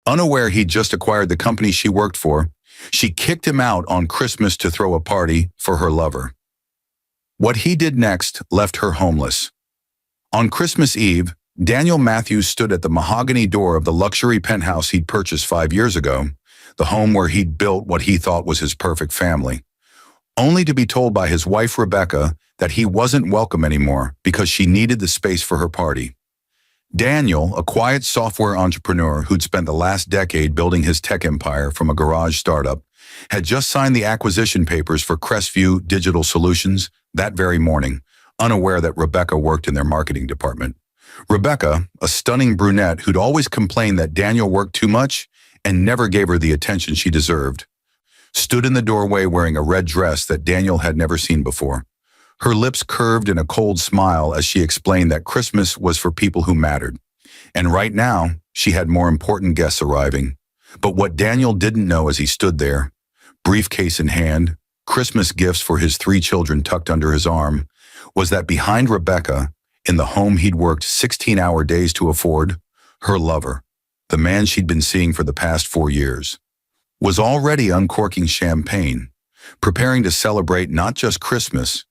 Unaware he'd just acquired the company she worked for, she kicked him out on Christmas to throw a party for her lover. What he did next left her homeless. On Christmas Eve, Daniel Matthews stood at the mahogany door of the luxury penthouse he'd purchased 5 years ago, the home where he'd built what he thought was his perfect family, only to be told by his wife Rebecca that he wasn't welcome anymore because she needed the space for her party. Daniel, a quiet software entrepreneur who'd spent the last decade building his tech empire from a garage startup, had just signed the acquisition papers for Crestview Digital Solutions that very morning, unaware that Rebecca worked in their marketing department. Rebecca, a stunning brunette who'd always complained that Daniel worked too much and never gave her the attention she deserved, stood in the doorway wearing a red dress that Daniel had never seen before. Her lips curved in a cold smile as she explained that Christmas was for people who mattered. And right now, she had more important guests arriving. But what Daniel didn't know as he stood there, briefcase in hand, Christmas gifts for his 3 children tucked under his arm, was that behind Rebecca, in the home he'd worked 16-hour days to afford, her lover, the man she'd been seeing for the past 4 years, was already uncorking champagne, preparing to celebrate not just Christmas,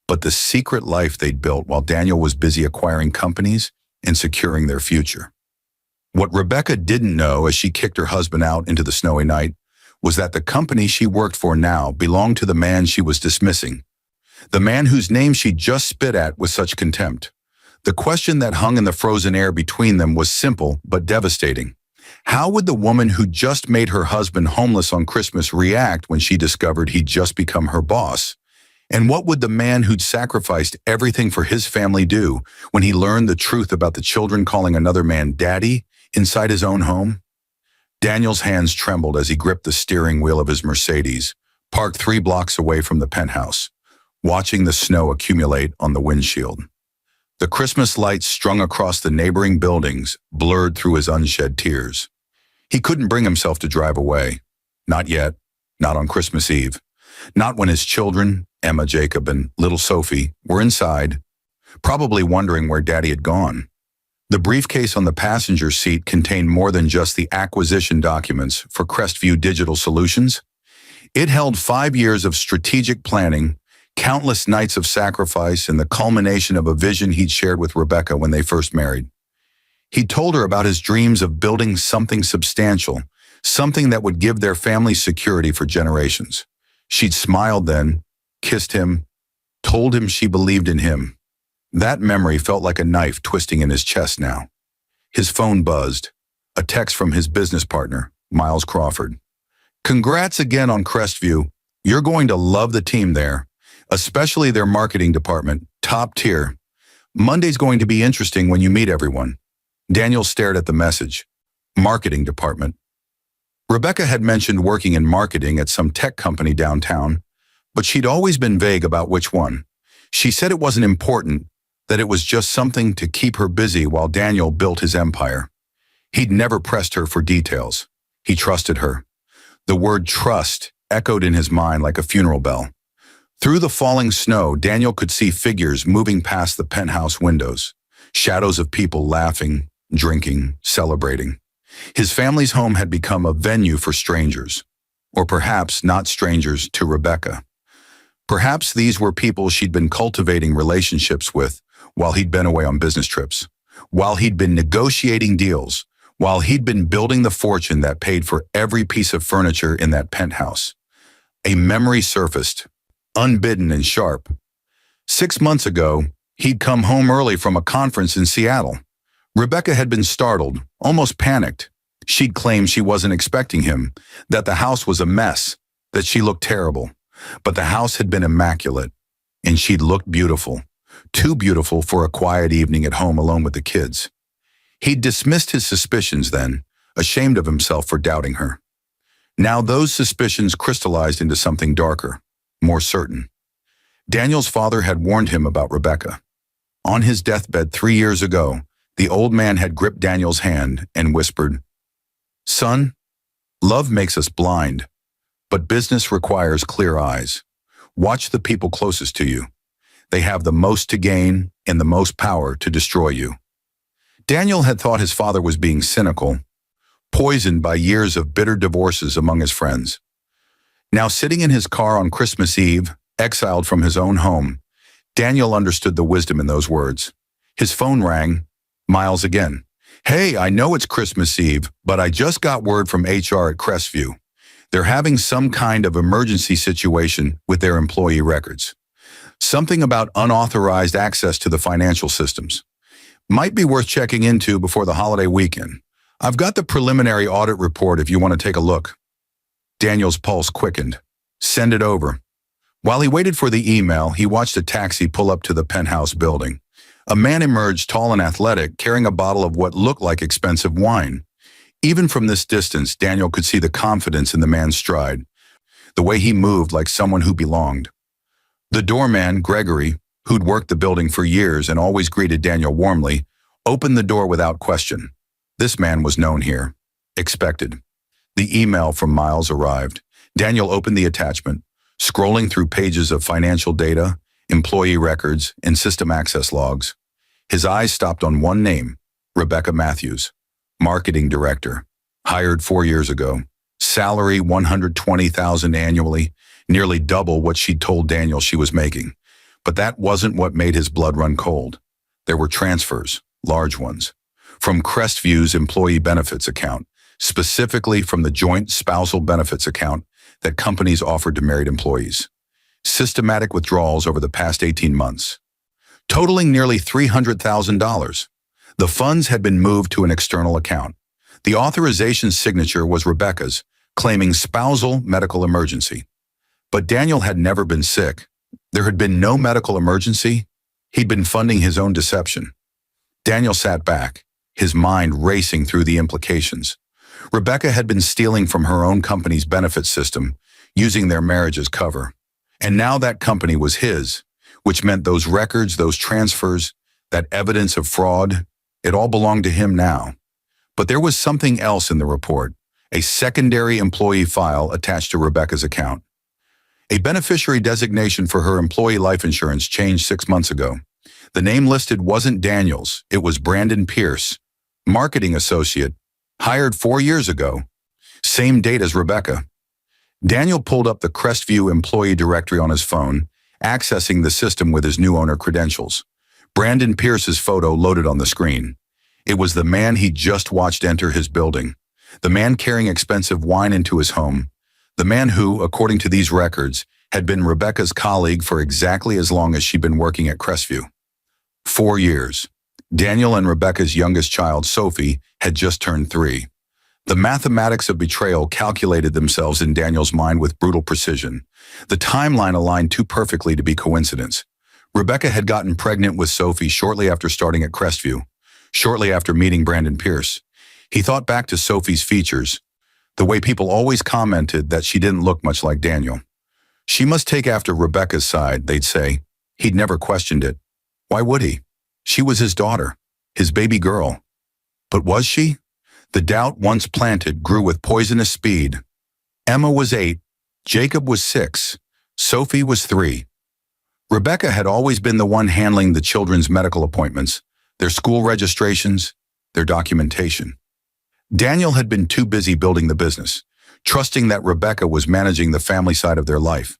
but the secret life they'd built while Daniel was busy acquiring companies and securing their future. What Rebecca didn't know as she kicked her husband out into the snowy night was that the company she worked for now belonged to the man she was dismissing, the man whose name she just spit at with such contempt. The question that hung in the frozen air between them was simple but devastating. How would the woman who just made her husband homeless on Christmas react when she discovered he'd just become her boss? And what would the man who'd sacrificed everything for his family do when he learned the truth about the children calling another man daddy inside his own home? Daniel's hands trembled as he gripped the steering wheel of his Mercedes, parked 3 blocks away from the penthouse, watching the snow accumulate on the windshield. The Christmas lights strung across the neighboring buildings blurred through his unshed tears. He couldn't bring himself to drive away. Not yet, not on Christmas Eve. Not when his children, Emma, Jacob, and little Sophie, were inside, probably wondering where Daddy had gone. The briefcase on the passenger seat contained more than just the acquisition documents for Crestview Digital Solutions. It held 5 years of strategic planning, countless nights of sacrifice, and the culmination of a vision he'd shared with Rebecca when they first married. He'd told her about his dreams of building something substantial, something that would give their family security for generations. She'd smiled then, kissed him, told him she believed in him. That memory felt like a knife twisting in his chest now. His phone buzzed. A text from his business partner, Miles Crawford. "Congrats again on Crestview. You're going to love the team there, especially their marketing department, top tier. Monday's going to be interesting when you meet everyone." Daniel stared at the message. Marketing department. Rebecca had mentioned working in marketing at some tech company downtown, but she'd always been vague about which one. She said it wasn't important, that it was just something to keep her busy while Daniel built his empire. He'd never pressed her for details. He trusted her. The word trust echoed in his mind like a funeral bell. Through the falling snow, Daniel could see figures moving past the penthouse windows, shadows of people laughing, drinking, celebrating. His family's home had become a venue for strangers, or perhaps not strangers to Rebecca. Perhaps these were people she'd been cultivating relationships with while he'd been away on business trips, while he'd been negotiating deals, while he'd been building the fortune that paid for every piece of furniture in that penthouse. A memory surfaced, unbidden and sharp. 6 months ago, he'd come home early from a conference in Seattle. Rebecca had been startled, almost panicked. She'd claimed she wasn't expecting him, that the house was a mess, that she looked terrible. But the house had been immaculate, and she'd looked beautiful, too beautiful for a quiet evening at home alone with the kids. He'd dismissed his suspicions then, ashamed of himself for doubting her. Now those suspicions crystallized into something darker, more certain. Daniel's father had warned him about Rebecca. On his deathbed 3 years ago, the old man had gripped Daniel's hand and whispered, "Son, love makes us blind, but business requires clear eyes. Watch the people closest to you. They have the most to gain and the most power to destroy you." Daniel had thought his father was being cynical, poisoned by years of bitter divorces among his friends. Now sitting in his car on Christmas Eve, exiled from his own home, Daniel understood the wisdom in those words. His phone rang. Miles again. "Hey, I know it's Christmas Eve, but I just got word from HR at Crestview. They're having some kind of emergency situation with their employee records. Something about unauthorized access to the financial systems. Might be worth checking into before the holiday weekend. I've got the preliminary audit report if you want to take a look." Daniel's pulse quickened. "Send it over." While he waited for the email, he watched a taxi pull up to the penthouse building. A man emerged, tall and athletic, carrying a bottle of what looked like expensive wine. Even from this distance, Daniel could see the confidence in the man's stride, the way he moved like someone who belonged. The doorman, Gregory, who'd worked the building for years and always greeted Daniel warmly, opened the door without question. This man was known here. Expected. The email from Miles arrived. Daniel opened the attachment, scrolling through pages of financial data, employee records, and system access logs. His eyes stopped on one name, Rebecca Matthews, marketing director, hired 4 years ago, salary $120,000 annually, nearly double what she'd told Daniel she was making. But that wasn't what made his blood run cold. There were transfers, large ones, from Crestview's employee benefits account, specifically from the joint spousal benefits account that companies offered to married employees. Systematic withdrawals over the past 18 months, totaling nearly $300,000. The funds had been moved to an external account. The authorization signature was Rebecca's, claiming spousal medical emergency. But Daniel had never been sick. There had been no medical emergency. He'd been funding his own deception. Daniel sat back, his mind racing through the implications. Rebecca had been stealing from her own company's benefit system, using their marriage as cover. And now that company was his, which meant those records, those transfers, that evidence of fraud, it all belonged to him now. But there was something else in the report, a secondary employee file attached to Rebecca's account. A beneficiary designation for her employee life insurance changed 6 months ago. The name listed wasn't Daniel's, it was Brandon Pierce, marketing associate, hired 4 years ago, same date as Rebecca. Daniel pulled up the Crestview employee directory on his phone, accessing the system with his new owner credentials. Brandon Pierce's photo loaded on the screen. It was the man he'd just watched enter his building, the man carrying expensive wine into his home, the man who, according to these records, had been Rebecca's colleague for exactly as long as she'd been working at Crestview. 4 years. Daniel and Rebecca's youngest child, Sophie, had just turned 3. The mathematics of betrayal calculated themselves in Daniel's mind with brutal precision. The timeline aligned too perfectly to be coincidence. Rebecca had gotten pregnant with Sophie shortly after starting at Crestview, shortly after meeting Brandon Pierce. He thought back to Sophie's features, the way people always commented that she didn't look much like Daniel. She must take after Rebecca's side, they'd say. He'd never questioned it. Why would he? She was his daughter, his baby girl. But was she? The doubt once planted grew with poisonous speed. Emma was 8, Jacob was 6, Sophie was 3. Rebecca had always been the one handling the children's medical appointments, their school registrations, their documentation. Daniel had been too busy building the business, trusting that Rebecca was managing the family side of their life.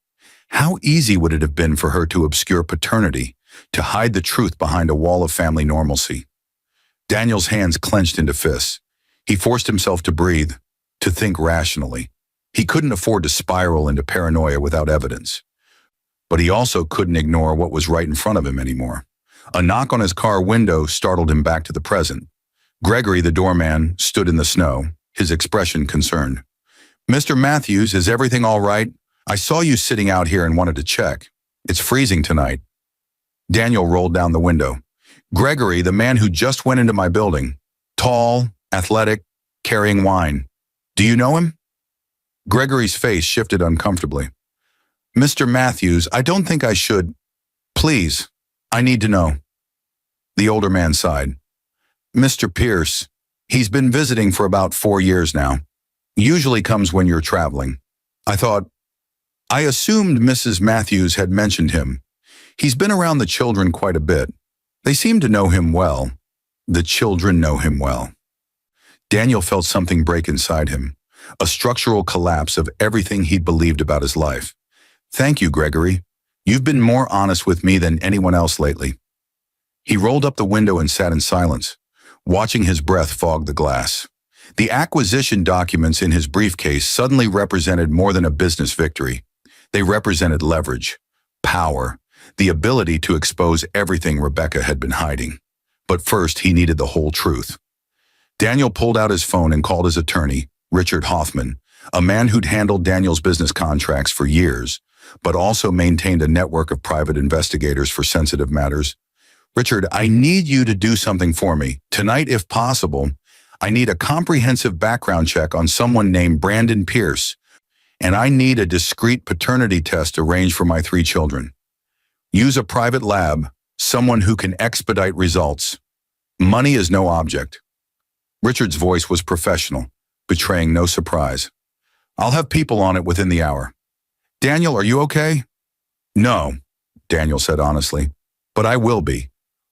How easy would it have been for her to obscure paternity, to hide the truth behind a wall of family normalcy? Daniel's hands clenched into fists. He forced himself to breathe, to think rationally. He couldn't afford to spiral into paranoia without evidence. But he also couldn't ignore what was right in front of him anymore. A knock on his car window startled him back to the present. Gregory, the doorman, stood in the snow, his expression concerned. "Mr. Matthews, is everything all right? I saw you sitting out here and wanted to check. It's freezing tonight." Daniel rolled down the window. "Gregory, the man who just went into my building. Tall, athletic, carrying wine. Do you know him?" Gregory's face shifted uncomfortably. "Mr. Matthews, I don't think I should. Please, I need to know." The older man sighed. "Mr. Pierce, he's been visiting for about 4 years now. Usually comes when you're traveling. I assumed Mrs. Matthews had mentioned him. He's been around the children quite a bit. They seem to know him well. The children know him well." Daniel felt something break inside him, a structural collapse of everything he'd believed about his life. "Thank you, Gregory. You've been more honest with me than anyone else lately." He rolled up the window and sat in silence, watching his breath fog the glass. The acquisition documents in his briefcase suddenly represented more than a business victory. They represented leverage, power, the ability to expose everything Rebecca had been hiding. But first, he needed the whole truth. Daniel pulled out his phone and called his attorney, Richard Hoffman, a man who'd handled Daniel's business contracts for years, but also maintained a network of private investigators for sensitive matters. "Richard, I need you to do something for me. Tonight, if possible, I need a comprehensive background check on someone named Brandon Pierce, and I need a discrete paternity test arranged for my 3 children. Use a private lab, someone who can expedite results. Money is no object." Richard's voice was professional, betraying no surprise. "I'll have people on it within the hour." "Daniel, are you okay?" "No," Daniel said honestly, "but I will be.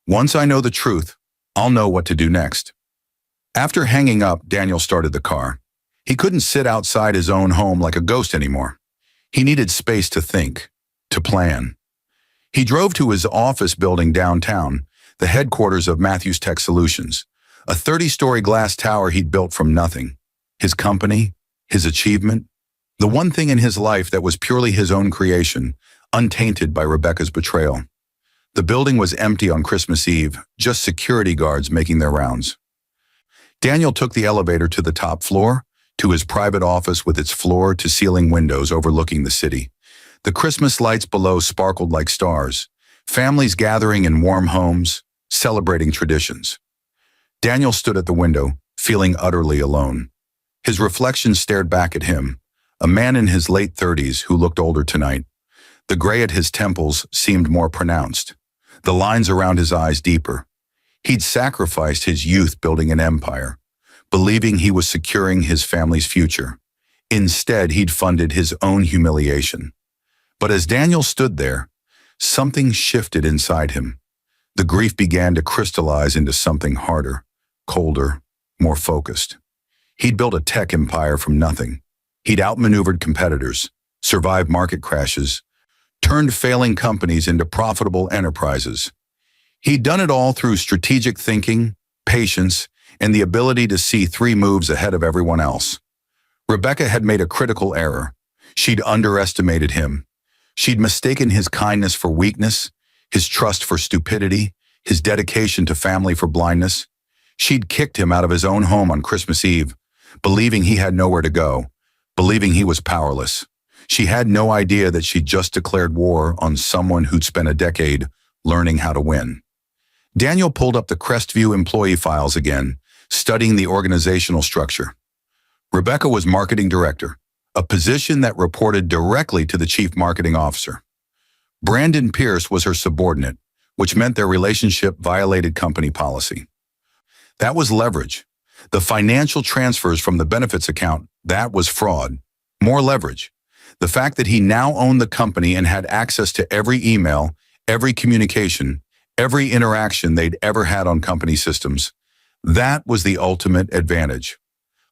Once I know the truth, I'll know what to do next." After hanging up, Daniel started the car. He couldn't sit outside his own home like a ghost anymore. He needed space to think, to plan. He drove to his office building downtown, the headquarters of Matthews Tech Solutions, a 30-story glass tower he'd built from nothing. His company, his achievement, the one thing in his life that was purely his own creation, untainted by Rebecca's betrayal. The building was empty on Christmas Eve, just security guards making their rounds. Daniel took the elevator to the top floor, to his private office with its floor-to-ceiling windows overlooking the city. The Christmas lights below sparkled like stars, families gathering in warm homes, celebrating traditions. Daniel stood at the window, feeling utterly alone. His reflection stared back at him, a man in his late 30s who looked older tonight. The gray at his temples seemed more pronounced, the lines around his eyes deeper. He'd sacrificed his youth building an empire, believing he was securing his family's future. Instead, he'd funded his own humiliation. But as Daniel stood there, something shifted inside him. The grief began to crystallize into something harder, colder, more focused. He'd built a tech empire from nothing. He'd outmaneuvered competitors, survived market crashes, turned failing companies into profitable enterprises. He'd done it all through strategic thinking, patience, and the ability to see 3 moves ahead of everyone else. Rebecca had made a critical error. She'd underestimated him. She'd mistaken his kindness for weakness, his trust for stupidity, his dedication to family for blindness. She'd kicked him out of his own home on Christmas Eve, believing he had nowhere to go, believing he was powerless. She had no idea that she'd just declared war on someone who'd spent a decade learning how to win. Daniel pulled up the Crestview employee files again, studying the organizational structure. Rebecca was marketing director, a position that reported directly to the chief marketing officer. Brandon Pierce was her subordinate, which meant their relationship violated company policy. That was leverage. The financial transfers from the benefits account, that was fraud. More leverage. The fact that he now owned the company and had access to every email, every communication, every interaction they'd ever had on company systems. That was the ultimate advantage.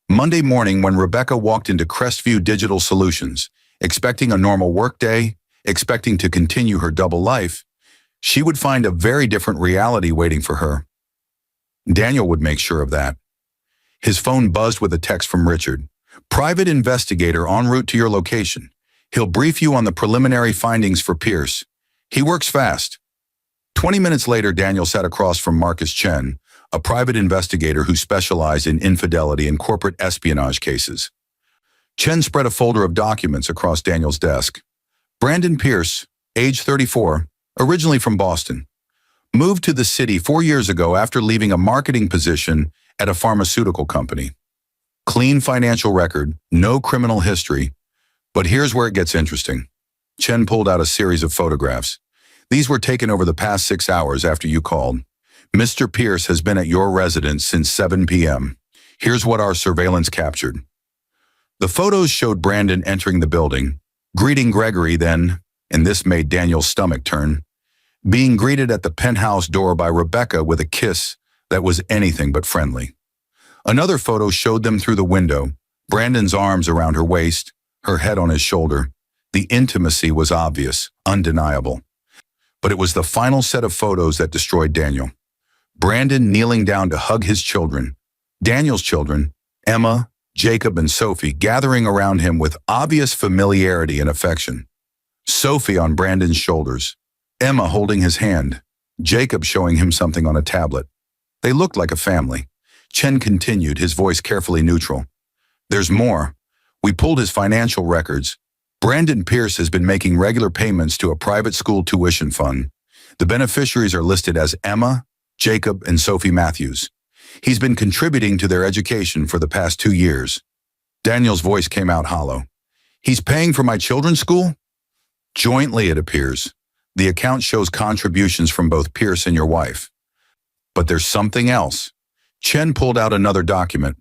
Monday morning, when Rebecca walked into Crestview Digital Solutions, expecting a normal workday, expecting to continue her double life, she would find a very different reality waiting for her. Daniel would make sure of that. His phone buzzed with a text from Richard. "Private investigator en route to your location. He'll brief you on the preliminary findings for Pierce. He works fast." 20 minutes later, Daniel sat across from Marcus Chen, a private investigator who specialized in infidelity and corporate espionage cases. Chen spread a folder of documents across Daniel's desk. Brandon Pierce, age 34, originally from Boston, moved to the city 4 years ago after leaving a marketing position at a pharmaceutical company. Clean financial record, no criminal history. But here's where it gets interesting. Chen pulled out a series of photographs. "These were taken over the past 6 hours after you called. Mr. Pierce has been at your residence since 7 p.m. Here's what our surveillance captured." The photos showed Brandon entering the building, greeting Gregory, then, and this made Daniel's stomach turn, being greeted at the penthouse door by Rebecca with a kiss that was anything but friendly. Another photo showed them through the window, Brandon's arms around her waist, her head on his shoulder. The intimacy was obvious, undeniable. But it was the final set of photos that destroyed Daniel. Brandon kneeling down to hug his children. Daniel's children, Emma, Jacob, and Sophie, gathering around him with obvious familiarity and affection. Sophie on Brandon's shoulders, Emma holding his hand, Jacob showing him something on a tablet. They looked like a family. Chen continued, his voice carefully neutral. There's more. We pulled his financial records. Brandon Pierce has been making regular payments to a private school tuition fund. The beneficiaries are listed as Emma, Jacob, and Sophie Matthews. He's been contributing to their education for the past 2 years. Daniel's voice came out hollow. He's paying for my children's school? Jointly, it appears. The account shows contributions from both Pierce and your wife. But there's something else. Chen pulled out another document.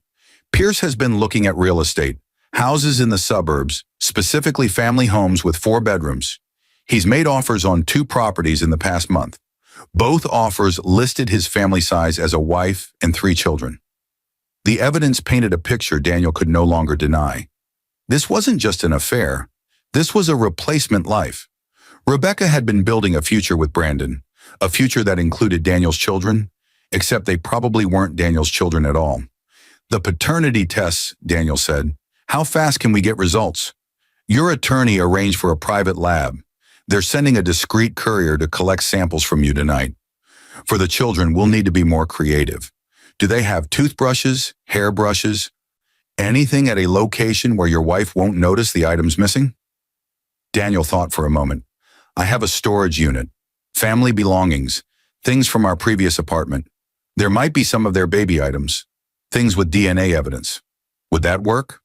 Pierce has been looking at real estate, houses in the suburbs, specifically family homes with 4 bedrooms. He's made offers on 2 properties in the past month. Both offers listed his family size as a wife and 3 children. The evidence painted a picture Daniel could no longer deny. This wasn't just an affair. This was a replacement life. Rebecca had been building a future with Brandon, a future that included Daniel's children, except they probably weren't Daniel's children at all. The paternity tests, Daniel said. How fast can we get results? Your attorney arranged for a private lab. They're sending a discreet courier to collect samples from you tonight. For the children, we'll need to be more creative. Do they have toothbrushes, hairbrushes, anything at a location where your wife won't notice the items missing? Daniel thought for a moment. I have a storage unit, family belongings, things from our previous apartment. There might be some of their baby items, things with DNA evidence. Would that work?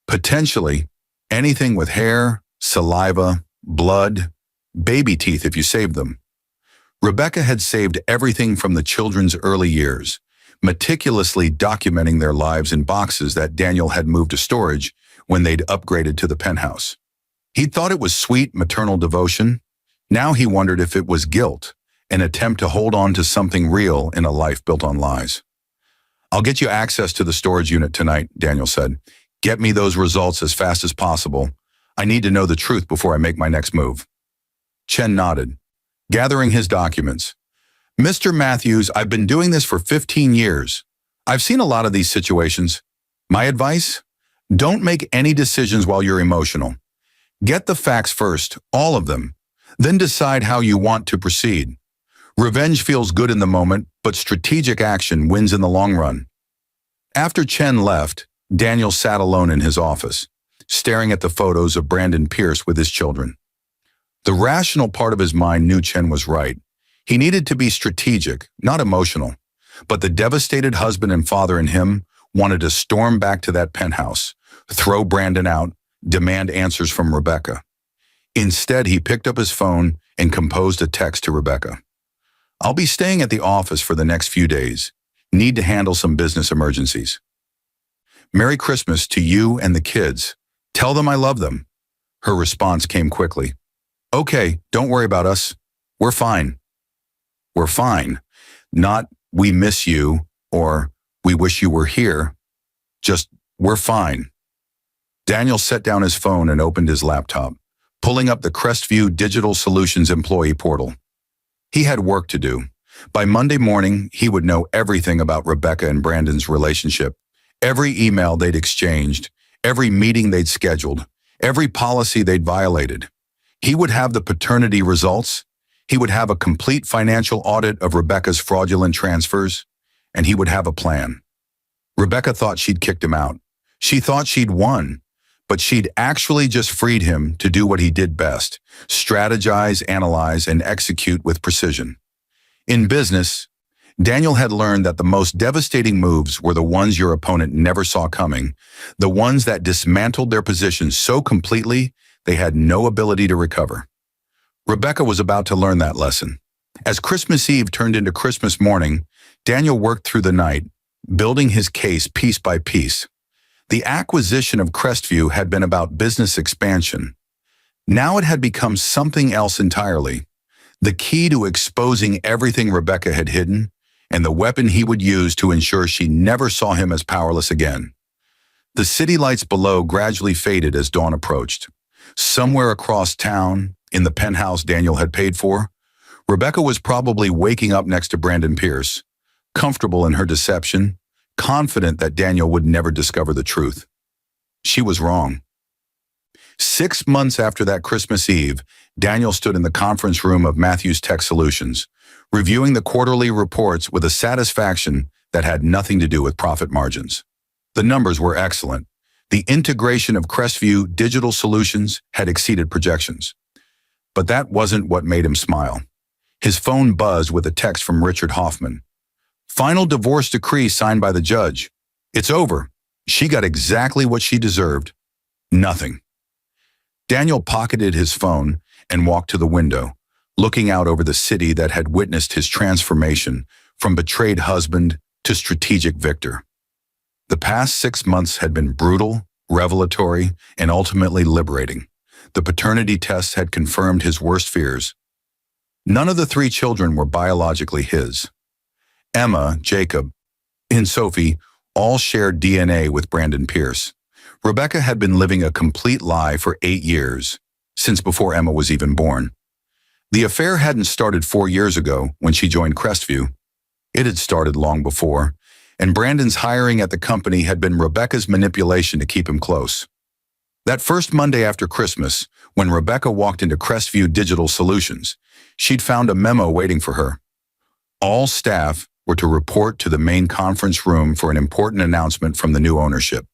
Potentially, anything with hair, saliva, blood, baby teeth if you saved them. Rebecca had saved everything from the children's early years, meticulously documenting their lives in boxes that Daniel had moved to storage when they'd upgraded to the penthouse. He'd thought it was sweet maternal devotion. Now he wondered if it was guilt, an attempt to hold on to something real in a life built on lies. I'll get you access to the storage unit tonight, Daniel said. Get me those results as fast as possible. I need to know the truth before I make my next move. Chen nodded, gathering his documents. Mr. Matthews, I've been doing this for 15 years. I've seen a lot of these situations. My advice? Don't make any decisions while you're emotional. Get the facts first, all of them. Then decide how you want to proceed. Revenge feels good in the moment, but strategic action wins in the long run. After Chen left, Daniel sat alone in his office, staring at the photos of Brandon Pierce with his children. The rational part of his mind knew Chen was right. He needed to be strategic, not emotional. But the devastated husband and father in him wanted to storm back to that penthouse, throw Brandon out, demand answers from Rebecca. Instead, he picked up his phone and composed a text to Rebecca. I'll be staying at the office for the next few days. Need to handle some business emergencies. Merry Christmas to you and the kids. Tell them I love them. Her response came quickly. Okay, don't worry about us. We're fine. We're fine. Not we miss you or we wish you were here. Just we're fine. Daniel set down his phone and opened his laptop, pulling up the Crestview Digital Solutions employee portal. He had work to do. By Monday morning, he would know everything about Rebecca and Brandon's relationship, every email they'd exchanged, every meeting they'd scheduled, every policy they'd violated. He would have the paternity results. He would have a complete financial audit of Rebecca's fraudulent transfers, and he would have a plan. Rebecca thought she'd kicked him out. She thought she'd won, but she'd actually just freed him to do what he did best: strategize, analyze, and execute with precision. In business, Daniel had learned that the most devastating moves were the ones your opponent never saw coming, the ones that dismantled their position so completely they had no ability to recover. Rebecca was about to learn that lesson. As Christmas Eve turned into Christmas morning, Daniel worked through the night, building his case piece by piece. The acquisition of Crestview had been about business expansion. Now it had become something else entirely. The key to exposing everything Rebecca had hidden, and the weapon he would use to ensure she never saw him as powerless again. The city lights below gradually faded as dawn approached. Somewhere across town, in the penthouse Daniel had paid for, Rebecca was probably waking up next to Brandon Pierce, comfortable in her deception, confident that Daniel would never discover the truth. She was wrong. 6 months after that Christmas Eve, Daniel stood in the conference room of Matthews Tech Solutions, reviewing the quarterly reports with a satisfaction that had nothing to do with profit margins. The numbers were excellent. The integration of Crestview Digital Solutions had exceeded projections. But that wasn't what made him smile. His phone buzzed with a text from Richard Hoffman. Final divorce decree signed by the judge. It's over. She got exactly what she deserved. Nothing. Daniel pocketed his phone and walked to the window, looking out over the city that had witnessed his transformation from betrayed husband to strategic victor. The past 6 months had been brutal, revelatory, and ultimately liberating. The paternity tests had confirmed his worst fears. None of the 3 children were biologically his. Emma, Jacob, and Sophie all shared DNA with Brandon Pierce. Rebecca had been living a complete lie for 8 years, since before Emma was even born. The affair hadn't started 4 years ago when she joined Crestview. It had started long before, and Brandon's hiring at the company had been Rebecca's manipulation to keep him close. That first Monday after Christmas, when Rebecca walked into Crestview Digital Solutions, she'd found a memo waiting for her. All staff were to report to the main conference room for an important announcement from the new ownership.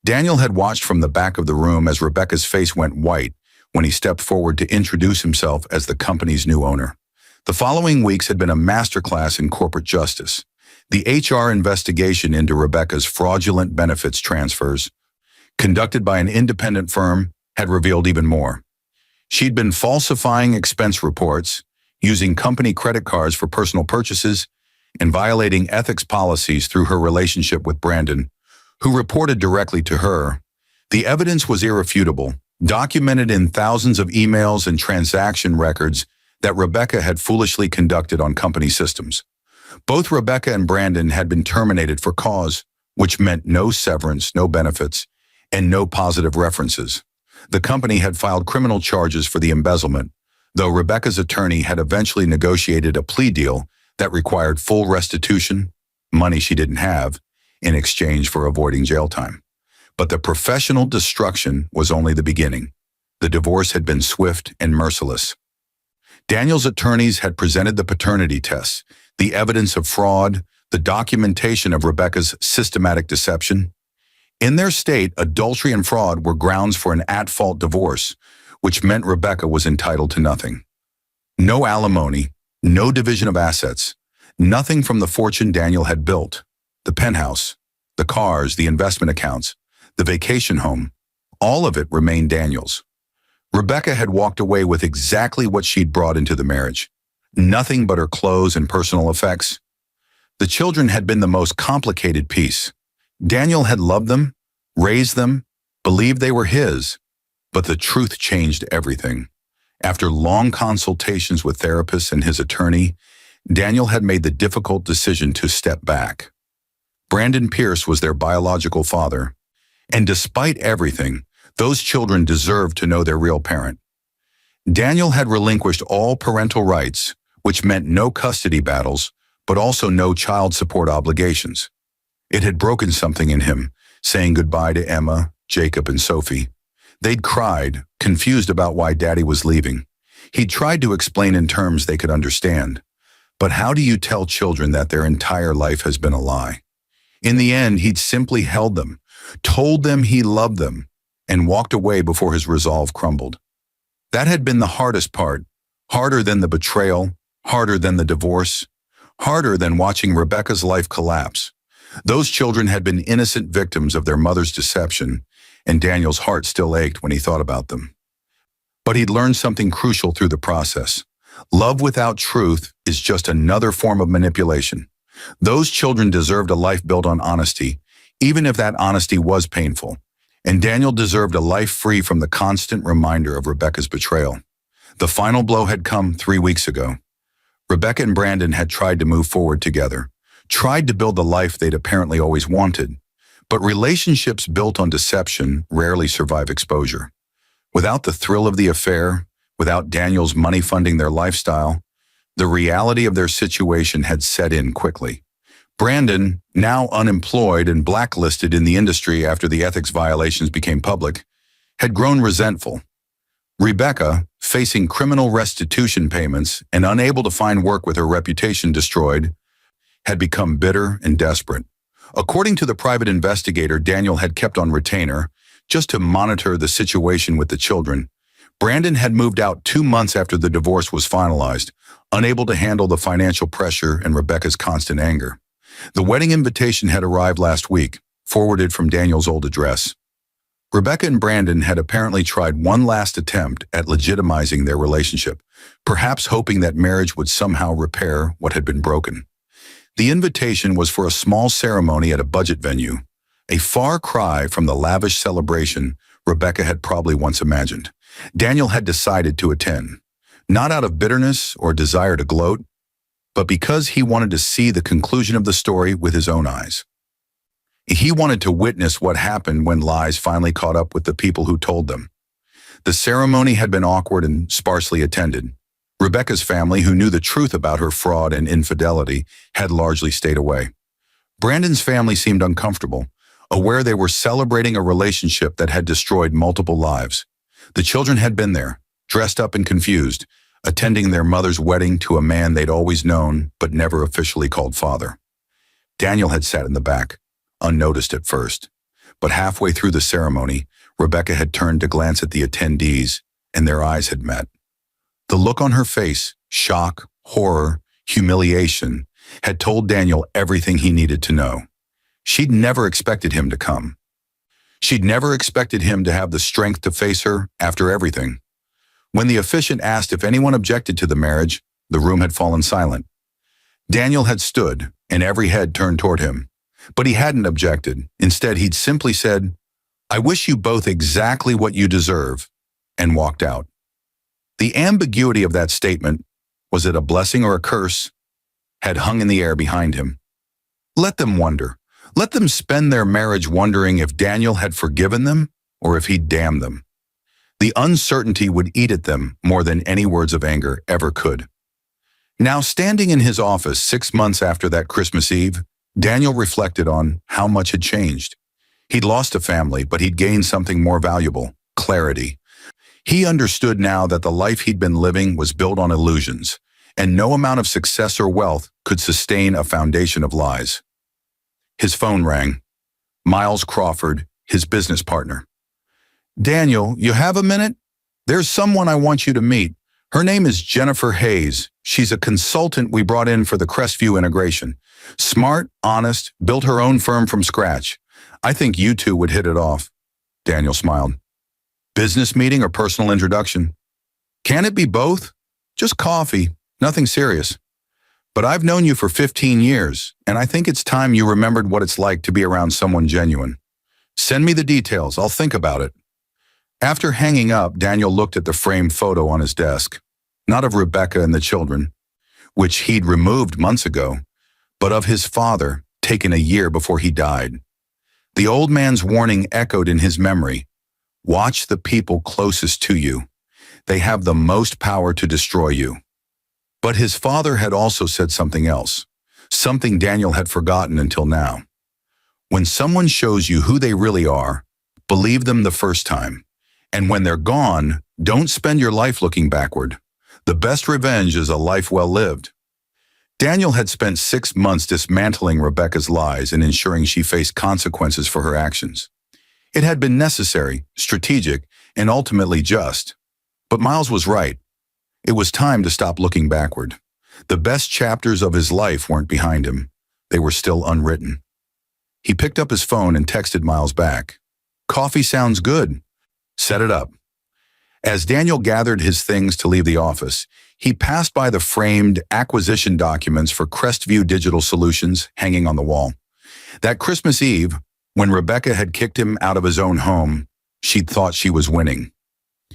Daniel had watched from the back of the room as Rebecca's face went white when he stepped forward to introduce himself as the company's new owner. The following weeks had been a masterclass in corporate justice. The HR investigation into Rebecca's fraudulent benefits transfers, conducted by an independent firm, had revealed even more. She'd been falsifying expense reports, using company credit cards for personal purchases, and violating ethics policies through her relationship with Brandon, who reported directly to her. The evidence was irrefutable, documented in thousands of emails and transaction records that Rebecca had foolishly conducted on company systems. Both Rebecca and Brandon had been terminated for cause, which meant no severance, no benefits, and no positive references. The company had filed criminal charges for the embezzlement, though Rebecca's attorney had eventually negotiated a plea deal that required full restitution, money she didn't have, in exchange for avoiding jail time. But the professional destruction was only the beginning. The divorce had been swift and merciless. Daniel's attorneys had presented the paternity tests, the evidence of fraud, the documentation of Rebecca's systematic deception. In their state, adultery and fraud were grounds for an at-fault divorce, which meant Rebecca was entitled to nothing. No alimony, no division of assets, nothing from the fortune Daniel had built. The penthouse, the cars, the investment accounts, the vacation home, all of it remained Daniel's. Rebecca had walked away with exactly what she'd brought into the marriage. Nothing but her clothes and personal effects. The children had been the most complicated piece. Daniel had loved them, raised them, believed they were his, but the truth changed everything. After long consultations with therapists and his attorney, Daniel had made the difficult decision to step back. Brandon Pierce was their biological father, and despite everything, those children deserved to know their real parent. Daniel had relinquished all parental rights, which meant no custody battles, but also no child support obligations. It had broken something in him, saying goodbye to Emma, Jacob, and Sophie. They'd cried, confused about why Daddy was leaving. He'd tried to explain in terms they could understand. But how do you tell children that their entire life has been a lie? In the end, he'd simply held them, told them he loved them, and walked away before his resolve crumbled. That had been the hardest part, harder than the betrayal, harder than the divorce, harder than watching Rebecca's life collapse. Those children had been innocent victims of their mother's deception, and Daniel's heart still ached when he thought about them. But he'd learned something crucial through the process. Love without truth is just another form of manipulation. Those children deserved a life built on honesty, even if that honesty was painful. And Daniel deserved a life free from the constant reminder of Rebecca's betrayal. The final blow had come 3 weeks ago. Rebecca and Brandon had tried to move forward together, tried to build the life they'd apparently always wanted. But relationships built on deception rarely survive exposure. Without the thrill of the affair, without Daniel's money funding their lifestyle, the reality of their situation had set in quickly. Brandon, now unemployed and blacklisted in the industry after the ethics violations became public, had grown resentful. Rebecca, facing criminal restitution payments and unable to find work with her reputation destroyed, had become bitter and desperate. According to the private investigator Daniel had kept on retainer, just to monitor the situation with the children, Brandon had moved out 2 months after the divorce was finalized, unable to handle the financial pressure and Rebecca's constant anger. The wedding invitation had arrived last week, forwarded from Daniel's old address. Rebecca and Brandon had apparently tried one last attempt at legitimizing their relationship, perhaps hoping that marriage would somehow repair what had been broken. The invitation was for a small ceremony at a budget venue, a far cry from the lavish celebration Rebecca had probably once imagined. Daniel had decided to attend, not out of bitterness or desire to gloat, but because he wanted to see the conclusion of the story with his own eyes. He wanted to witness what happened when lies finally caught up with the people who told them. The ceremony had been awkward and sparsely attended. Rebecca's family, who knew the truth about her fraud and infidelity, had largely stayed away. Brandon's family seemed uncomfortable, aware they were celebrating a relationship that had destroyed multiple lives. The children had been there, dressed up and confused, attending their mother's wedding to a man they'd always known but never officially called father. Daniel had sat in the back, unnoticed at first, but halfway through the ceremony, Rebecca had turned to glance at the attendees, and their eyes had met. The look on her face, shock, horror, humiliation, had told Daniel everything he needed to know. She'd never expected him to come. She'd never expected him to have the strength to face her after everything. When the officiant asked if anyone objected to the marriage, the room had fallen silent. Daniel had stood, and every head turned toward him. But he hadn't objected. Instead, he'd simply said, "I wish you both exactly what you deserve," and walked out. The ambiguity of that statement, was it a blessing or a curse, had hung in the air behind him. Let them wonder. Let them spend their marriage wondering if Daniel had forgiven them or if he'd damned them. The uncertainty would eat at them more than any words of anger ever could. Now, standing in his office 6 months after that Christmas Eve, Daniel reflected on how much had changed. He'd lost a family, but he'd gained something more valuable: clarity. He understood now that the life he'd been living was built on illusions, and no amount of success or wealth could sustain a foundation of lies. His phone rang. Miles Crawford, his business partner. "Daniel, you have a minute? There's someone I want you to meet. Her name is Jennifer Hayes. She's a consultant we brought in for the Crestview integration. Smart, honest, built her own firm from scratch. I think you two would hit it off." Daniel smiled. "Business meeting or personal introduction?" "Can it be both? Just coffee, nothing serious. But I've known you for 15 years, and I think it's time you remembered what it's like to be around someone genuine. Send me the details, I'll think about it." After hanging up, Daniel looked at the framed photo on his desk, not of Rebecca and the children, which he'd removed months ago, but of his father, taken a year before he died. The old man's warning echoed in his memory: watch the people closest to you. They have the most power to destroy you. But his father had also said something else, something Daniel had forgotten until now. When someone shows you who they really are, believe them the first time. And when they're gone, don't spend your life looking backward. The best revenge is a life well lived. Daniel had spent 6 months dismantling Rebecca's lies and ensuring she faced consequences for her actions. It had been necessary, strategic, and ultimately just. But Miles was right. It was time to stop looking backward. The best chapters of his life weren't behind him. They were still unwritten. He picked up his phone and texted Miles back. "Coffee sounds good. Set it up." As Daniel gathered his things to leave the office, he passed by the framed acquisition documents for Crestview Digital Solutions hanging on the wall. That Christmas Eve, when Rebecca had kicked him out of his own home, she'd thought she was winning.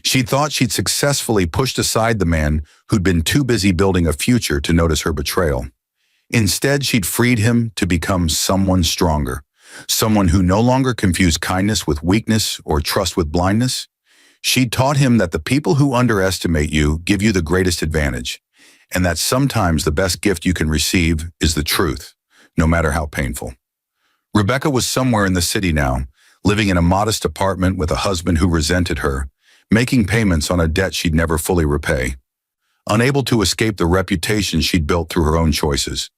She thought she'd successfully pushed aside the man who'd been too busy building a future to notice her betrayal. Instead, she'd freed him to become someone stronger, someone who no longer confused kindness with weakness or trust with blindness. She'd taught him that the people who underestimate you give you the greatest advantage, and that sometimes the best gift you can receive is the truth, no matter how painful. Rebecca was somewhere in the city now, living in a modest apartment with a husband who resented her, making payments on a debt she'd never fully repay. Unable to escape the reputation she'd built through her own choices.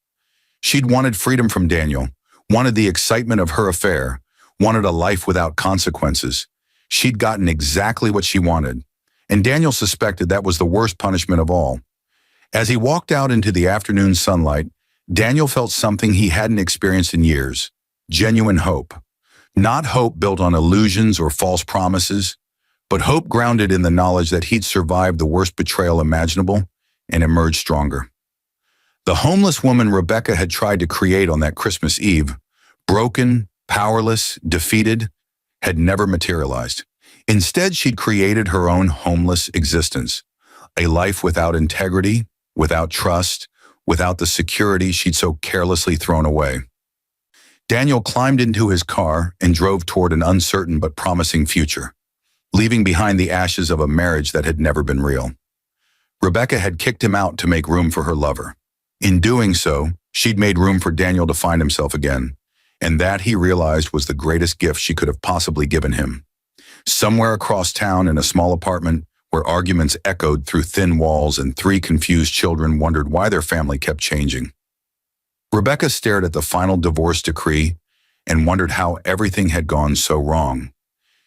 She'd wanted freedom from Daniel, wanted the excitement of her affair, wanted a life without consequences. She'd gotten exactly what she wanted, and Daniel suspected that was the worst punishment of all. As he walked out into the afternoon sunlight, Daniel felt something he hadn't experienced in years: genuine hope. Not hope built on illusions or false promises, but hope grounded in the knowledge that he'd survived the worst betrayal imaginable and emerged stronger. The homeless woman Rebecca had tried to create on that Christmas Eve, broken, powerless, defeated, had never materialized. Instead, she'd created her own homeless existence, a life without integrity, without trust, without the security she'd so carelessly thrown away. Daniel climbed into his car and drove toward an uncertain but promising future, leaving behind the ashes of a marriage that had never been real. Rebecca had kicked him out to make room for her lover. In doing so, she'd made room for Daniel to find himself again, and that, he realized, was the greatest gift she could have possibly given him. Somewhere across town, in a small apartment where arguments echoed through thin walls and three confused children wondered why their family kept changing. Rebecca stared at the final divorce decree and wondered how everything had gone so wrong.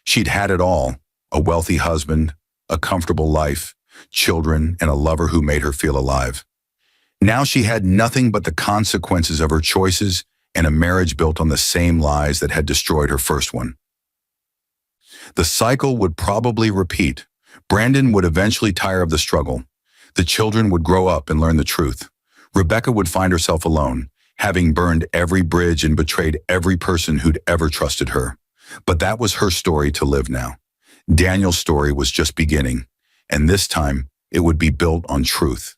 She'd had it all: a wealthy husband, a comfortable life, children, and a lover who made her feel alive. Now she had nothing but the consequences of her choices and a marriage built on the same lies that had destroyed her first one. The cycle would probably repeat. Brandon would eventually tire of the struggle. The children would grow up and learn the truth. Rebecca would find herself alone, having burned every bridge and betrayed every person who'd ever trusted her. But that was her story to live now. Daniel's story was just beginning, and this time it would be built on truth.